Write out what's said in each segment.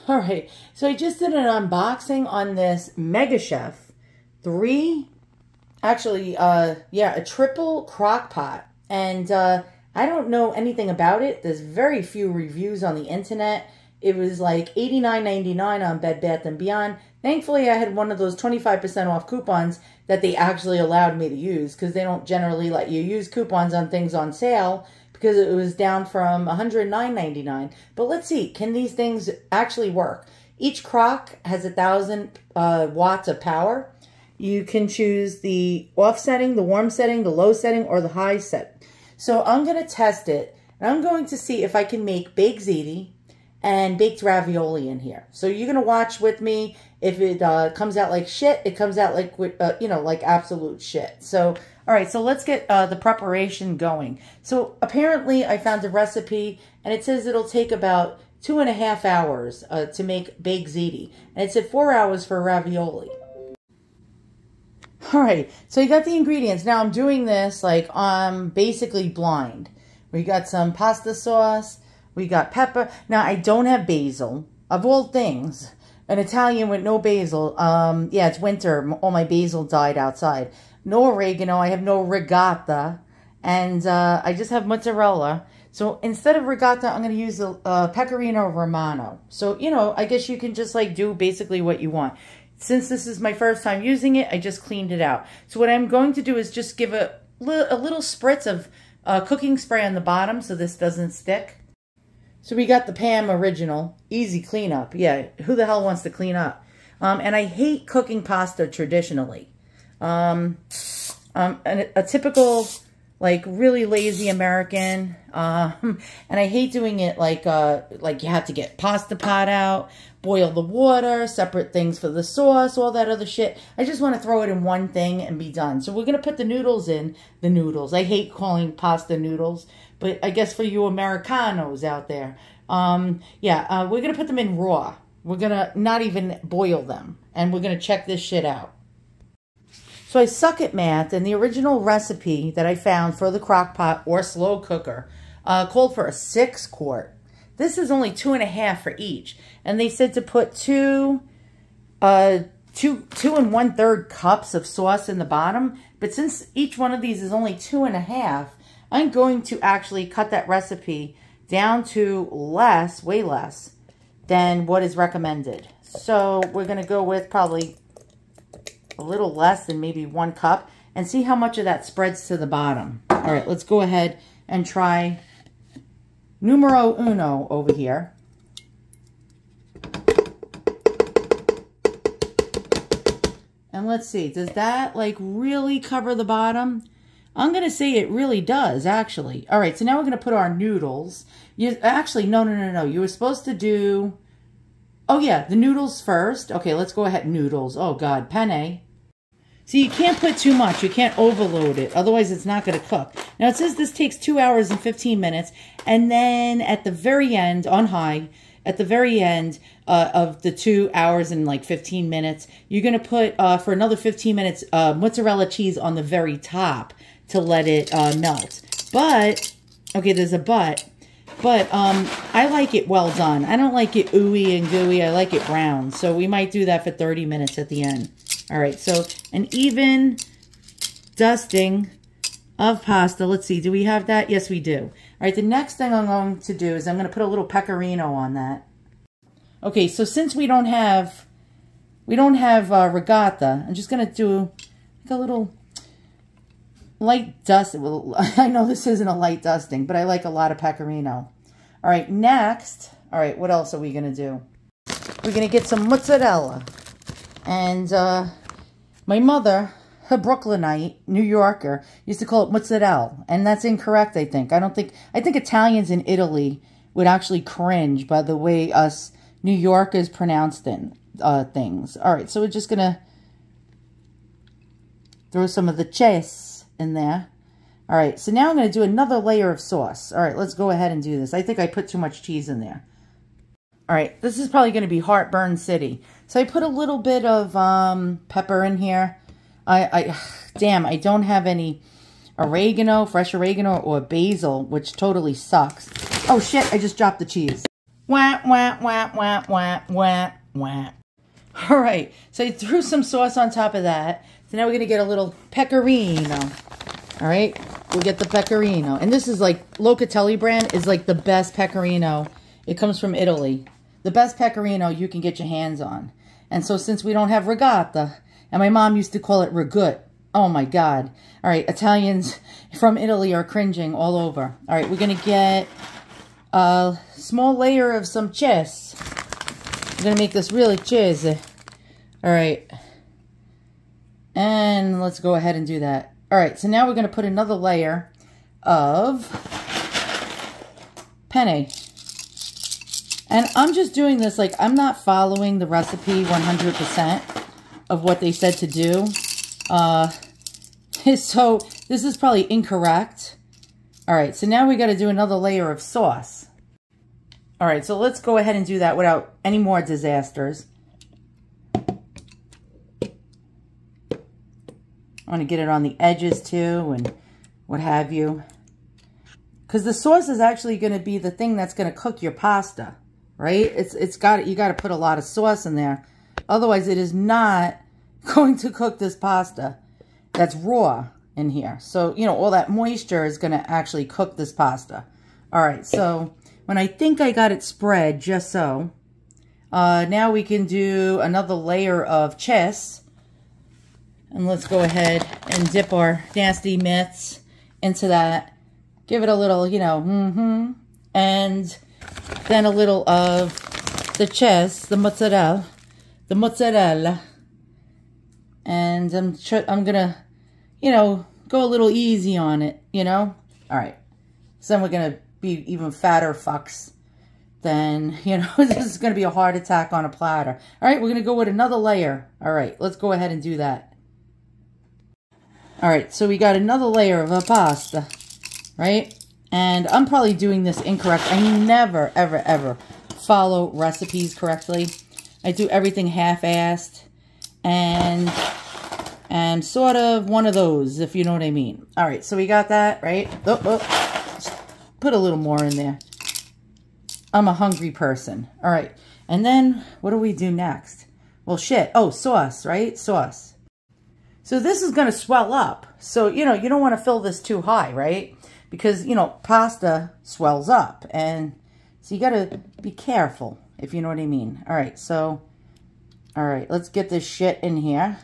All right, so I just did an unboxing on this MasterChef a triple Crockpot. And I don't know anything about it. There's very few reviews on the internet. It was like $89.99 on Bed Bath & Beyond. Thankfully, I had one of those 25% off coupons that they actually allowed me to use, because they don't generally let you use coupons on things on sale, because it was down from $109.99. But let's see, can these things actually work? Each crock has 1,000 watts of power. You can choose the off setting, the warm setting, the low setting, or the high set. So I'm going to test it, and I'm going to see if I can make baked ziti and baked ravioli in here. So you're going to watch with me. If it comes out like shit, it comes out like, like absolute shit. So, all right, so let's get the preparation going. So apparently I found a recipe, and it says it'll take about 2.5 hours to make baked ziti. And it said 4 hours for ravioli. All right, so you got the ingredients. Now I'm doing this like I'm basically blind. We got some pasta sauce. We got pepper. Now I don't have basil. Of all things, an Italian with no basil. Yeah, it's winter. All my basil died outside. No oregano. I have no ricotta. And I just have mozzarella. So instead of ricotta, I'm going to use the pecorino romano. So, I guess you can just like do basically what you want. Since this is my first time using it, I just cleaned it out. So what I'm going to do is just give a little spritz of cooking spray on the bottom so this doesn't stick. So we got the Pam original, easy cleanup. Yeah, who the hell wants to clean up? And I hate cooking pasta traditionally. A typical, like, really lazy American. And I hate doing it like you have to get pasta pot out, boil the water, separate things for the sauce, all that other shit. I just want to throw it in one thing and be done. So we're going to put the noodles in the noodles. I hate calling pasta noodles, but I guess for you Americanos out there, we're going to put them in raw. We're going to not even boil them, and we're going to check this shit out. So I suck at math, and the original recipe that I found for the crock pot or slow cooker called for a 6-quart. This is only 2.5 for each. And they said to put two and 1/3 cups of sauce in the bottom. But since each one of these is only 2.5, I'm going to actually cut that recipe down to less, way less, than what is recommended. So we're going to go with probably a little less than maybe 1 cup and see how much of that spreads to the bottom. All right, let's go ahead and try numero uno over here. And let's see, does that like really cover the bottom? I'm going to say it really does, actually. All right, so now we're going to put our noodles. Actually, no. You were supposed to do, oh yeah, the noodles first. Okay, let's go ahead, noodles. Oh God, penne. So you can't put too much. You can't overload it. Otherwise, it's not going to cook. Now, it says this takes 2 hours and 15 minutes. And then at the very end, on high, at the very end of the 2 hours and like 15 minutes, you're going to put, for another 15 minutes, mozzarella cheese on the very top to let it melt. But, okay, there's a but. But I like it well done. I don't like it ooey and gooey. I like it brown. So we might do that for 30 minutes at the end. All right, so an even dusting of pasta. Let's see, do we have that? Yes, we do. All right, the next thing I'm going to do is I'm going to put a little pecorino on that. Okay, so since we don't have ricotta, I'm just going to do like a little light dust. Well, I know this isn't a light dusting, but I like a lot of pecorino. All right, next, all right, what else are we going to do? We're going to get some mozzarella. And my mother, her Brooklynite, New Yorker, used to call it mozzarella. And that's incorrect, I think. I think Italians in Italy would actually cringe by the way us New Yorkers pronounce things. All right, so we're just going to throw some of the cheese in there. All right, so now I'm going to do another layer of sauce. All right, let's go ahead and do this. I think I put too much cheese in there. All right, this is probably going to be Heartburn City. So I put a little bit of pepper in here. Damn, I don't have any oregano, fresh oregano, or basil, which totally sucks. Oh shit, I just dropped the cheese. Wah, wah, wah, wah, wah, wah, wah. All right, so I threw some sauce on top of that. So now we're going to get a little pecorino. All right, we'll get the pecorino. And this is like, Locatelli brand is like the best pecorino. It comes from Italy. The best pecorino you can get your hands on. And so since we don't have regatta, and my mom used to call it ragut. Oh my God. All right, Italians from Italy are cringing all over. All right, we're going to get a small layer of some cheese. I'm going to make this really cheesy. All right. And let's go ahead and do that. All right, so now we're going to put another layer of penne. And I'm just doing this, like, I'm not following the recipe 100% of what they said to do. So this is probably incorrect. All right, so now we got to do another layer of sauce. All right, so let's go ahead and do that without any more disasters. I want to get it on the edges too and what have you. Because the sauce is actually going to be the thing that's going to cook your pasta, right? You got to put a lot of sauce in there. Otherwise, it is not going to cook this pasta that's raw in here. So, you know, all that moisture is going to actually cook this pasta. All right, so when I think I got it spread just so, now we can do another layer of cheese. And let's go ahead and dip our nasty mitts into that. Give it a little, you know, and then a little of the cheese, the mozzarella. And I'm gonna, you know, go a little easy on it, you know. All right. So then we're gonna be even fatter fucks. Then, you know, this is gonna be a heart attack on a platter. All right, we're gonna go with another layer. All right, let's go ahead and do that. All right, so we got another layer of a pasta, right? And I'm probably doing this incorrect. I never, ever, ever follow recipes correctly. I do everything half-assed and sort of one of those, if you know what I mean. All right, so we got that, right? Just put a little more in there. I'm a hungry person. All right, and then what do we do next? Well, shit. Oh, sauce, right? Sauce. So this is going to swell up. So, you know, you don't want to fill this too high, right? Because, you know, pasta swells up. And so you got to be careful, if you know what I mean. All right, so, all right, let's get this shit in here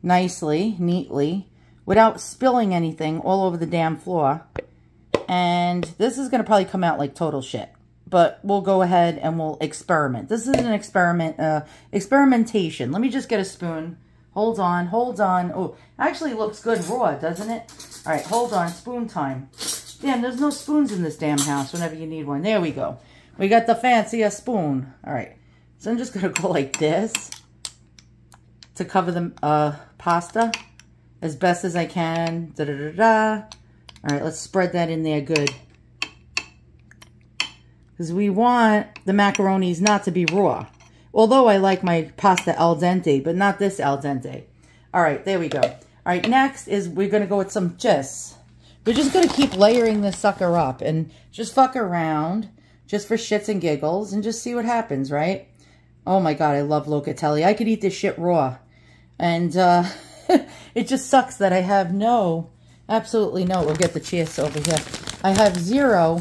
nicely, neatly, without spilling anything all over the damn floor. And this is going to probably come out like total shit. But we'll go ahead and we'll experiment. This is an experimentation. Let me just get a spoon. Hold on, hold on. Oh, actually looks good raw, doesn't it? All right, hold on, spoon time. Damn, there's no spoons in this damn house whenever you need one. There we go. We got the fanciest spoon. All right, so I'm just going to go like this to cover the pasta as best as I can. Da-da-da-da. All right, let's spread that in there good. Because we want the macaronis not to be raw. Although I like my pasta al dente, but not this al dente. All right, there we go. All right, next is we're going to go with some cheese. We're just going to keep layering this sucker up and just fuck around just for shits and giggles and just see what happens, right? Oh my God, I love Locatelli. I could eat this shit raw. And it just sucks that I have absolutely no, we'll get the cheese over here. I have zero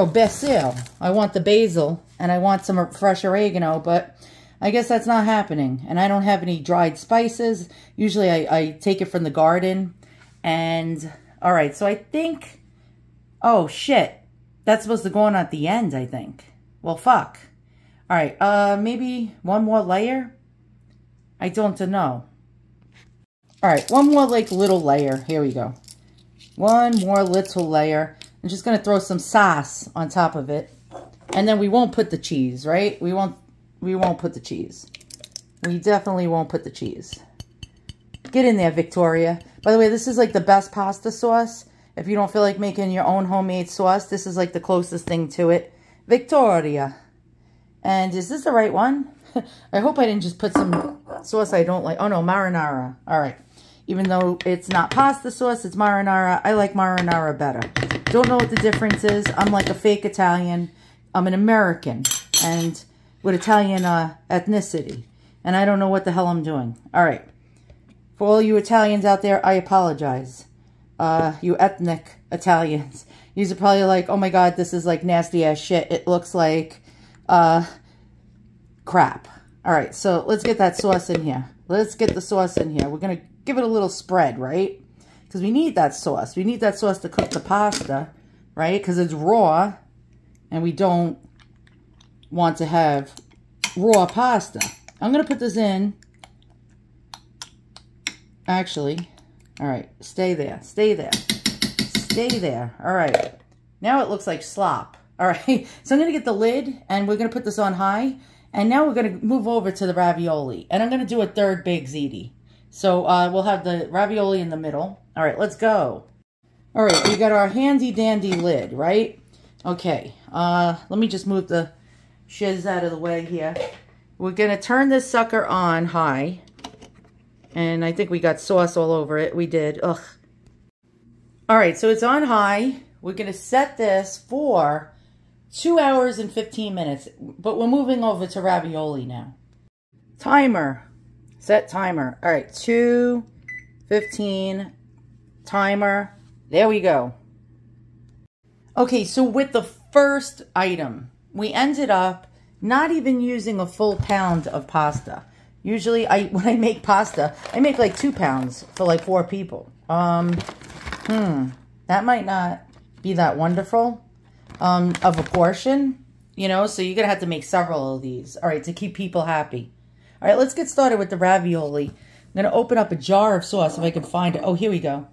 basil. I want the basil. And I want some fresh oregano, but I guess that's not happening. And I don't have any dried spices. Usually I take it from the garden. And, all right, so I think, oh, shit. That's supposed to go on at the end, I think. Well, fuck. All right, maybe one more layer? I don't know. All right, one more, like, little layer. Here we go. One more little layer. I'm just going to throw some sauce on top of it. And then we won't put the cheese, right? We won't put the cheese. We definitely won't put the cheese. Get in there, Victoria. By the way, this is like the best pasta sauce. If you don't feel like making your own homemade sauce, this is like the closest thing to it. Victoria. And is this the right one? I hope I didn't just put some sauce I don't like. Oh no, marinara. All right. Even though it's not pasta sauce, it's marinara. I like marinara better. Don't know what the difference is. I'm like a fake Italian. I'm an American and with Italian ethnicity. And I don't know what the hell I'm doing. All right. For all you Italians out there, I apologize. You ethnic Italians. You're probably like, oh my God, this is like nasty ass shit. It looks like crap. All right, so let's get that sauce in here. Let's get the sauce in here. We're going to give it a little spread, right? Because we need that sauce. We need that sauce to cook the pasta, right? Because it's raw, and we don't want to have raw pasta. I'm going to put this in. Actually, all right, stay there, stay there, stay there. All right, now it looks like slop. All right, so I'm going to get the lid, and we're going to put this on high. And now we're going to move over to the ravioli. And I'm going to do a third big ziti. So we'll have the ravioli in the middle. All right, let's go. All right, we got our handy dandy lid, right? Okay, let me just move the shiz out of the way here. We're going to turn this sucker on high. And I think we got sauce all over it. We did. Ugh. All right, so it's on high. We're going to set this for 2 hours and 15 minutes, but we're moving over to ravioli now. Timer. Set timer. All right, 2:15 timer. There we go. Okay, so with the first item, we ended up not even using a full pound of pasta. Usually, when I make pasta, I make like 2 pounds for like 4 people. That might not be that wonderful. Of a portion, you know, so you're going to have to make several of these, all right, to keep people happy. All right, let's get started with the ravioli. I'm going to open up a jar of sauce if I can find it. Oh, here we go.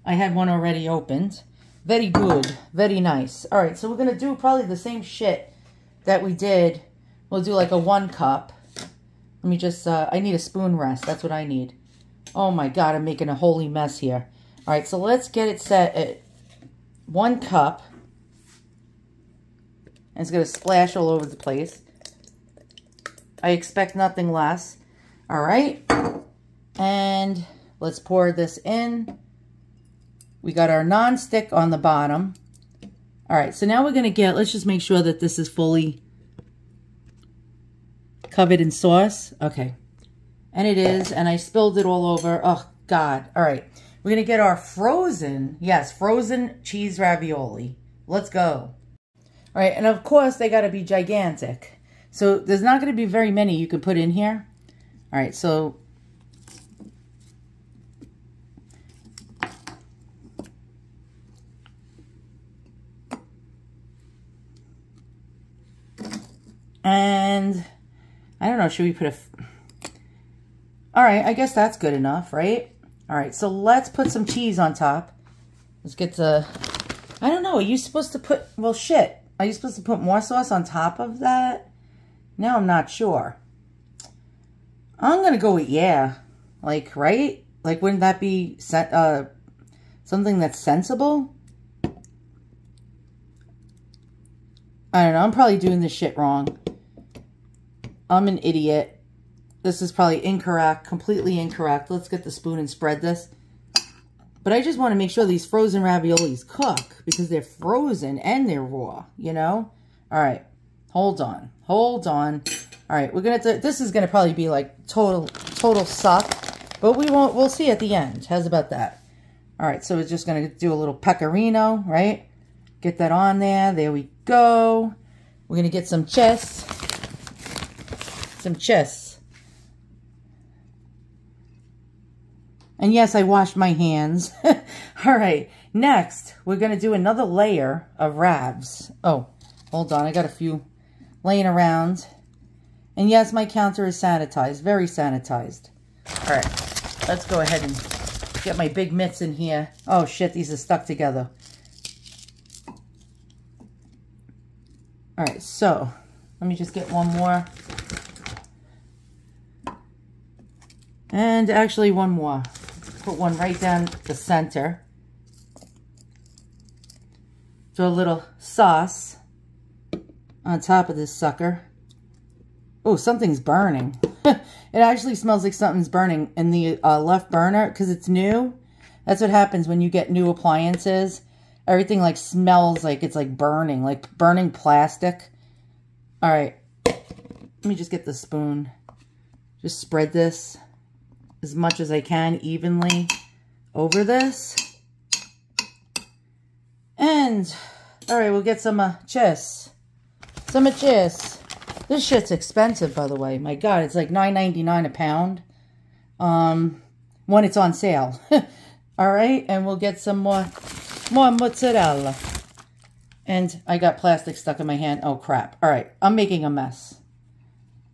I had one already opened. Very good. Very nice. All right, so we're going to do probably the same shit that we did. We'll do like a 1 cup. Let me just, I need a spoon rest. That's what I need. Oh my God, I'm making a holy mess here. All right, so let's get it set at 1 cup. And it's going to splash all over the place. I expect nothing less. All right. And let's pour this in. We got our nonstick on the bottom. All right. So now we're going to get, let's just make sure that this is fully covered in sauce. Okay. And it is. And I spilled it all over. Oh, God. All right. We're going to get our frozen, yes, frozen cheese ravioli. Let's go. All right, and of course, they got to be gigantic. So there's not going to be very many you can put in here. All right, so and I don't know, should we put a... All right, I guess that's good enough, right? All right, so let's put some cheese on top. Let's get the... I don't know, are you supposed to put... Well, shit. Are you supposed to put more sauce on top of that? Now I'm not sure. I'm going to go with yeah. Like, right? Like, wouldn't that be something that's sensible? I don't know. I'm probably doing this shit wrong. I'm an idiot. This is probably incorrect. Completely incorrect. Let's get the spoon and spread this. But I just want to make sure these frozen raviolis cook because they're frozen and they're raw, you know? All right. Hold on. Hold on. All right. We're going to, this is going to probably be like total suck, but we'll see at the end. How's about that? All right. So we're just going to do a little pecorino, right? Get that on there. There we go. We're going to get some cheese. Some cheese. And yes, I washed my hands. All right. Next, we're going to do another layer of ravs. Oh, hold on. I got a few laying around. And yes, my counter is sanitized. Very sanitized. All right. Let's go ahead and get my big mitts in here. Oh, shit. These are stuck together. All right. So, let me just get one more. And actually one more. Put one right down the center. Do a little sauce on top of this sucker. Oh, something's burning. It actually smells like something's burning in the left burner because it's new. That's what happens when you get new appliances. Everything like smells like it's like burning plastic. All right. Let me just get the spoon. Just spread this as much as I can evenly over this. And, all right, we'll get some cheese. Some cheese. This shit's expensive, by the way. My God, it's like $9.99 a pound. When it's on sale. All right, and we'll get some more mozzarella. And I got plastic stuck in my hand. Oh, crap. All right, I'm making a mess.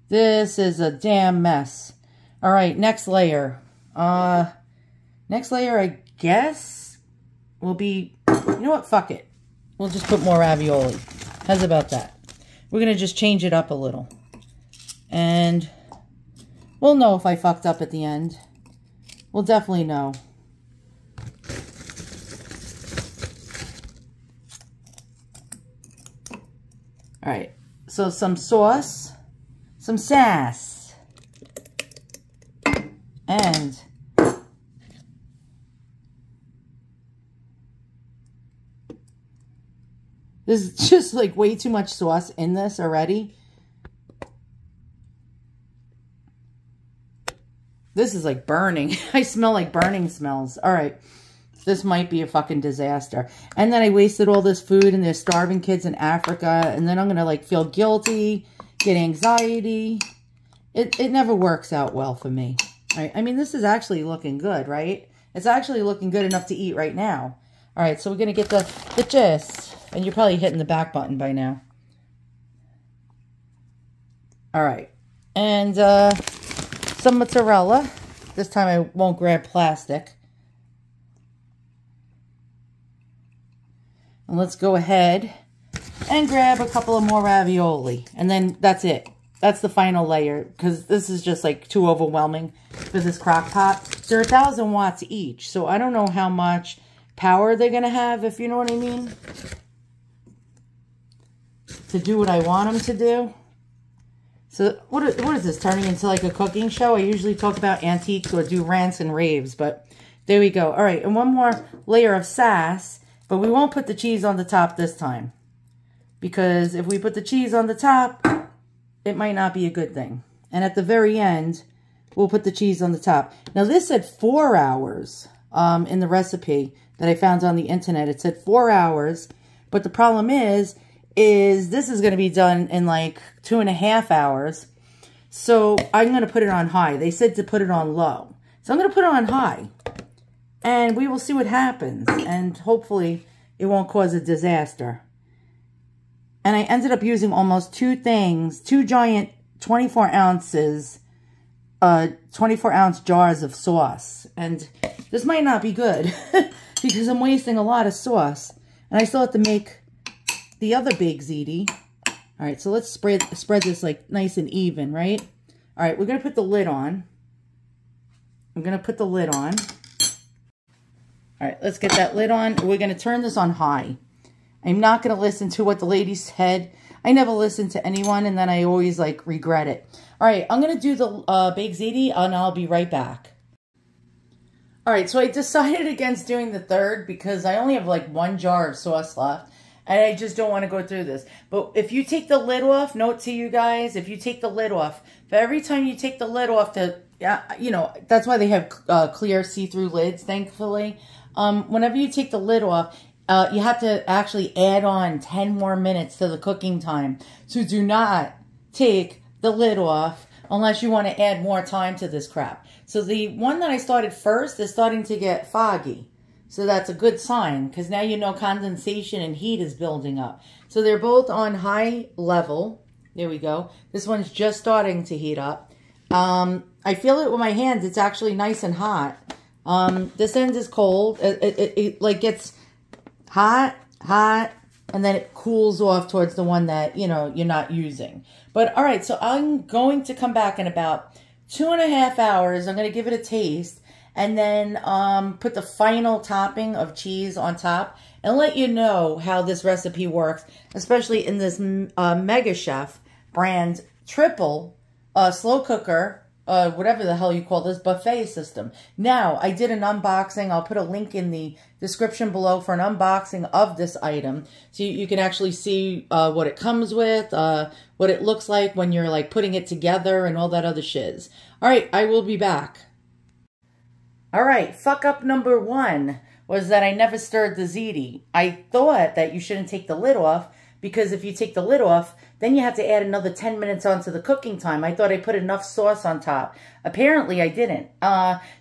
This is a damn mess. All right, next layer. Next layer, I guess, will be, you know what? Fuck it. We'll just put more ravioli. How's about that? We're going to just change it up a little. And we'll know if I fucked up at the end. We'll definitely know. All right. So some sauce. Some sass. And there's just like way too much sauce in this already. This is like burning. I smell like burning smells. All right. This might be a fucking disaster. And then I wasted all this food and there's starving kids in Africa. And then I'm going to like feel guilty, get anxiety. It never works out well for me. All right. I mean, this is actually looking good, right? It's actually looking good enough to eat right now. All right. So we're going to get the cheese. And you're probably hitting the back button by now. All right. And some mozzarella. This time I won't grab plastic. And let's go ahead and grab a couple of more ravioli. And then that's it. That's the final layer. Because this is just like too overwhelming for this crock pot. They're 1,000 watts each. So I don't know how much power they're going to have, if you know what I mean. To do what I want them to do. So what is this, turning into like a cooking show? I usually talk about antiques or do rants and raves, but there we go. All right, and one more layer of sass, but we won't put the cheese on the top this time. Because if we put the cheese on the top, it might not be a good thing. And at the very end, we'll put the cheese on the top. Now this said 4 hours in the recipe that I found on the internet. It said 4 hours, but the problem is this is going to be done in like 2.5 hours. So I'm going to put it on high. They said to put it on low. So I'm going to put it on high. And we will see what happens. And hopefully it won't cause a disaster. And I ended up using almost 2 giant 24 ounces, 24-ounce jars of sauce. And this might not be good because I'm wasting a lot of sauce. And I still have to make the other big ziti. All right, so let's spread this like nice and even, right? All right, we're going to put the lid on. I'm going to put the lid on. All right, let's get that lid on. We're going to turn this on high. I'm not going to listen to what the lady said. I never listen to anyone, and then I always like regret it. All right, I'm going to do the baked ziti, and I'll be right back. All right, so I decided against doing the third because I only have like 1 jar of sauce left. And I just don't want to go through this. But if you take the lid off, note to you guys, if you take the lid off, for every time you take the lid off, you know, that's why they have clear see-through lids, thankfully. Whenever you take the lid off, you have to actually add on 10 more minutes to the cooking time. So do not take the lid off unless you want to add more time to this crap. So the one that I started first is starting to get foggy. So that's a good sign because now you know condensation and heat is building up. So they're both on high level. There we go. This one's just starting to heat up. I feel it with my hands. It's actually nice and hot. This end is cold. It like gets hot, and then it cools off towards the one that, you know, you're not using. But all right, so I'm going to come back in about 2.5 hours. I'm going to give it a taste. And then put the final topping of cheese on top and let you know how this recipe works, especially in this MasterChef brand triple slow cooker whatever the hell you call this, buffet system. Now, I did an unboxing. I'll put a link in the description below for an unboxing of this item. So you can actually see what it comes with, what it looks like when you're like putting it together and all that other shiz. All right, I will be back. All right, fuck up number one was that I never stirred the ziti. I thought that you shouldn't take the lid off, because if you take the lid off, then you have to add another 10 minutes onto the cooking time. I thought I put enough sauce on top. Apparently, I didn't.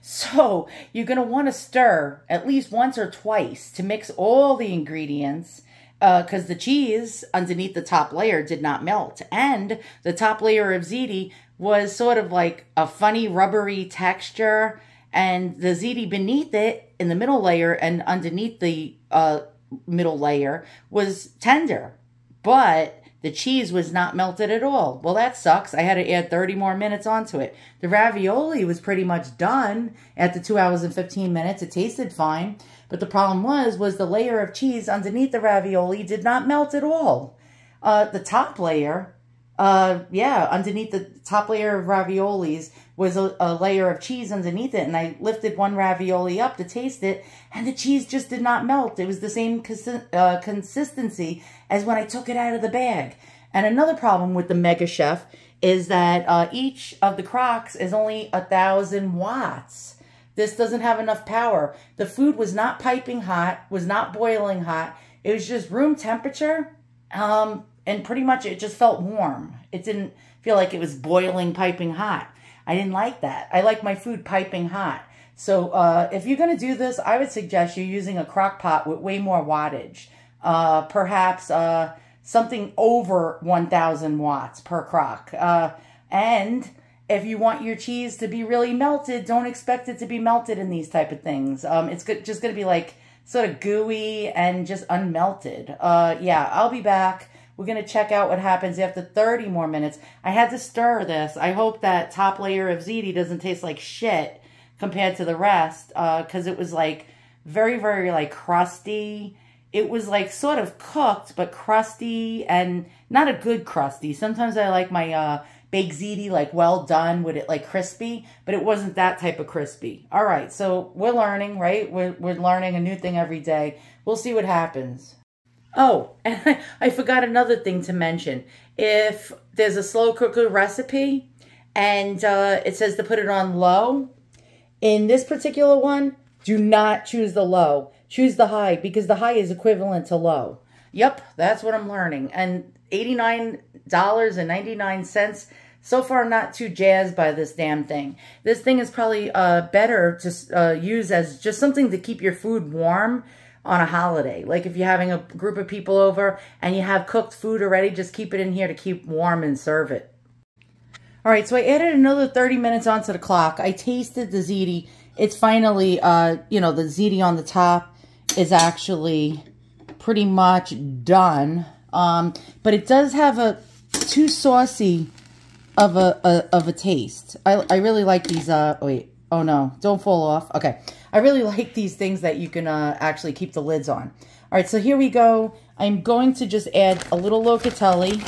So you're going to want to stir at least once or twice to mix all the ingredients, because the cheese underneath the top layer did not melt. And the top layer of ziti was sort of like a funny rubbery texture. And the ziti beneath it in the middle layer and underneath the middle layer was tender. But the cheese was not melted at all. Well, that sucks. I had to add 30 more minutes onto it. The ravioli was pretty much done at the 2 hours and 15 minutes. It tasted fine. But the problem was the layer of cheese underneath the ravioli did not melt at all. The top layer, underneath the top layer of raviolis was a layer of cheese underneath it. And I lifted one ravioli up to taste it, and the cheese just did not melt. It was the same consistency as when I took it out of the bag. And another problem with the Mega Chef is that each of the crocks is only 1,000 watts. This doesn't have enough power. The food was not piping hot, was not boiling hot. It was just room temperature, and pretty much it just felt warm. It didn't feel like it was boiling, piping hot. I didn't like that. I like my food piping hot. So if you're going to do this, I would suggest you using a crock pot with way more wattage. Perhaps something over 1,000 watts per crock. And if you want your cheese to be really melted, don't expect it to be melted in these type of things. It's just going to be like sort of gooey and just unmelted. Yeah, I'll be back. We're going to check out what happens after 30 more minutes. I had to stir this. I hope that top layer of ziti doesn't taste like shit compared to the rest, because it was like very, very like crusty. It was like sort of cooked, but crusty, and not a good crusty. Sometimes I like my baked ziti like well done with it like crispy, but it wasn't that type of crispy. All right, so we're learning, right? We're learning a new thing every day. We'll see what happens. Oh, and I forgot another thing to mention. If there's a slow cooker recipe and it says to put it on low, in this particular one, do not choose the low. Choose the high, because the high is equivalent to low. Yep, that's what I'm learning. And $89.99. So far, not too jazzed by this damn thing. This thing is probably better to use as just something to keep your food warm on a holiday. Like if you're having a group of people over and you have cooked food already, just keep it in here to keep warm and serve it. All right, so I added another 30 minutes onto the clock. I tasted the ziti. It's finally, you know, the ziti on the top is actually pretty much done. But it does have a too saucy of a taste. I really like these, wait, oh no, don't fall off. Okay. I really like these things that you can actually keep the lids on. All right, so here we go. I'm going to just add a little locatelli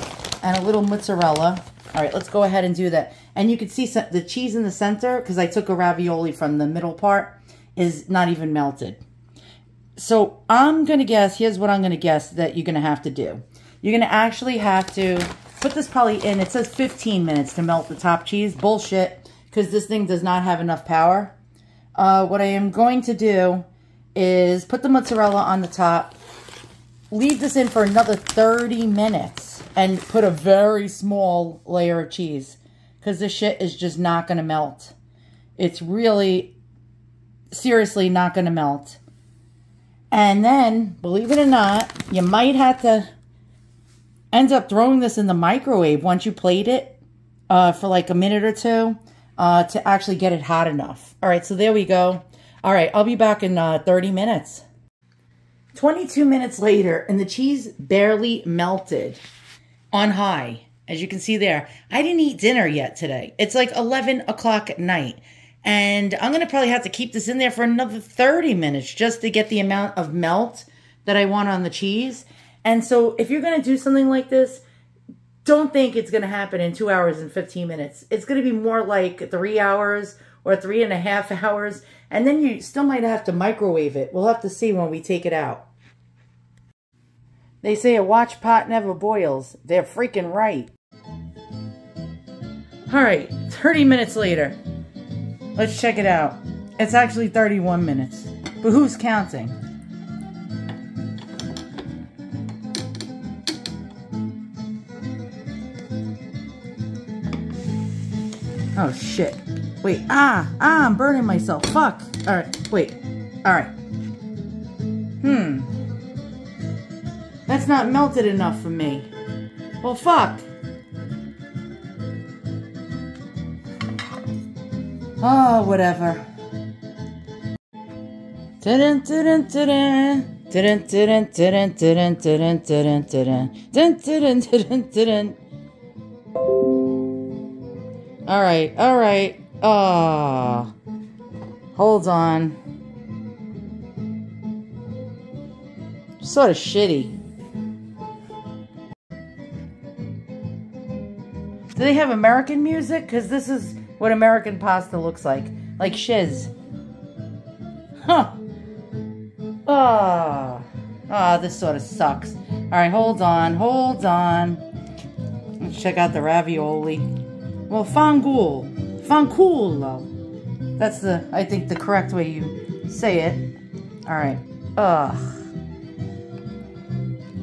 and a little mozzarella. All right, let's go ahead and do that. And you can see the cheese in the center, because I took a ravioli from the middle part, is not even melted. So I'm going to guess, here's what I'm going to guess that you're going to have to do. You're going to actually have to put this probably in, it says 15 minutes to melt the top cheese. Bullshit, because this thing does not have enough power. What I am going to do is put the mozzarella on the top, leave this in for another 30 minutes, and put a very small layer of cheese, because this shit is just not going to melt. It's really, seriously not going to melt. And then, believe it or not, you might have to end up throwing this in the microwave once you plate it for like a minute or two. To actually get it hot enough. All right, so there we go. All right, I'll be back in 30 minutes. 22 minutes later, and the cheese barely melted on high. As you can see there, I didn't eat dinner yet today. It's like 11 o'clock at night. And I'm going to probably have to keep this in there for another 30 minutes just to get the amount of melt that I want on the cheese. And so if you're going to do something like this, don't think it's going to happen in 2 hours and 15 minutes. It's going to be more like 3 hours or 3.5 hours. And then you still might have to microwave it. We'll have to see when we take it out. They say a watch pot never boils. They're freaking right. Alright, 30 minutes later. Let's check it out. It's actually 31 minutes. But who's counting? Oh shit. Wait, I'm burning myself. Fuck. Alright, wait. Alright. That's not melted enough for me. Well, fuck. Oh, whatever. Alright, alright. Oh. Hold on. Sort of shitty. Do they have American music? Because this is what American pasta looks like. Like shiz. Huh. Oh. Oh, this sort of sucks. Alright, hold on. Hold on. Let's check out the ravioli. Well, fanculo. That's I think the correct way you say it. Alright. Ugh.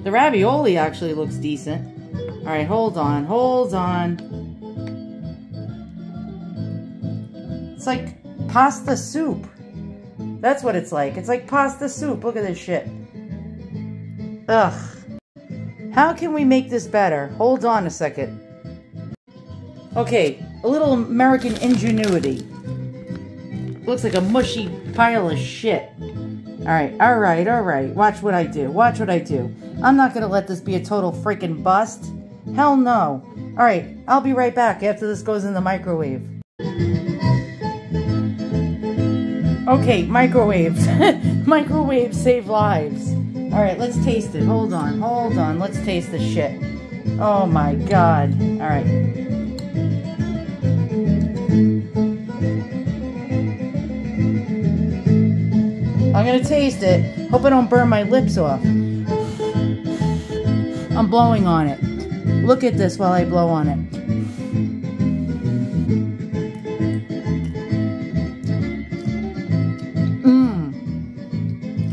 The ravioli actually looks decent. Alright, hold on. Hold on. It's like pasta soup. That's what it's like. It's like pasta soup. Look at this shit. Ugh. How can we make this better? Hold on a second. Okay, a little American ingenuity. Looks like a mushy pile of shit. Alright, alright, alright. Watch what I do. Watch what I do. I'm not gonna let this be a total freaking bust. Hell no. Alright, I'll be right back after this goes in the microwave. Okay, microwaves. Microwaves save lives. Alright, let's taste it. Hold on, hold on. Let's taste this shit. Oh my god. Alright. I'm gonna taste it. Hope I don't burn my lips off. I'm blowing on it. Look at this while I blow on it.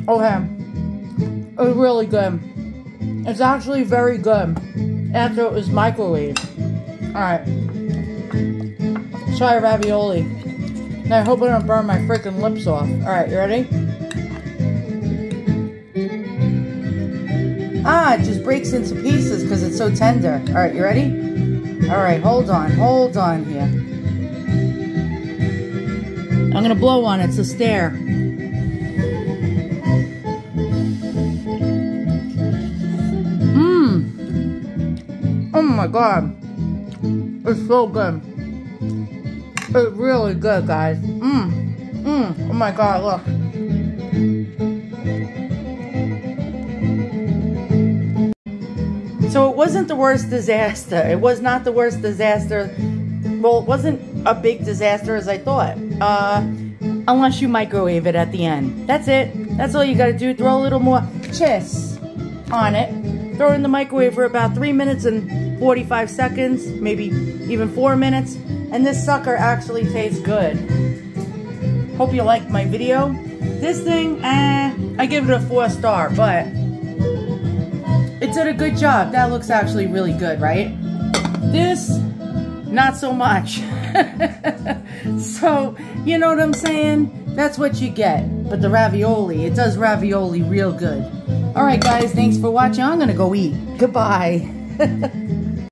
Okay. It's really good. It's actually very good after it was microwaved. Alright. Try ravioli. Now I hope I don't burn my freaking lips off. Alright, you ready? Ah, it just breaks into pieces because it's so tender. Alright, you ready? Alright, hold on here. I'm gonna blow on it, so stare. Oh my god. It's so good. It's really good, guys. Oh my god, look. So it wasn't the worst disaster. It was not the worst disaster. Well, it wasn't a big disaster as I thought. Unless you microwave it at the end. That's it. That's all you gotta do. Throw a little more cheese on it. Throw it in the microwave for about 3 minutes and 45 seconds. Maybe even 4 minutes. And this sucker actually tastes good. Hope you liked my video. This thing, I give it a 4-star, but it did a good job. That looks actually really good, right? This, not so much. So, you know what I'm saying? That's what you get. But the ravioli, it does ravioli real good. Alright guys, thanks for watching. I'm gonna go eat. Goodbye.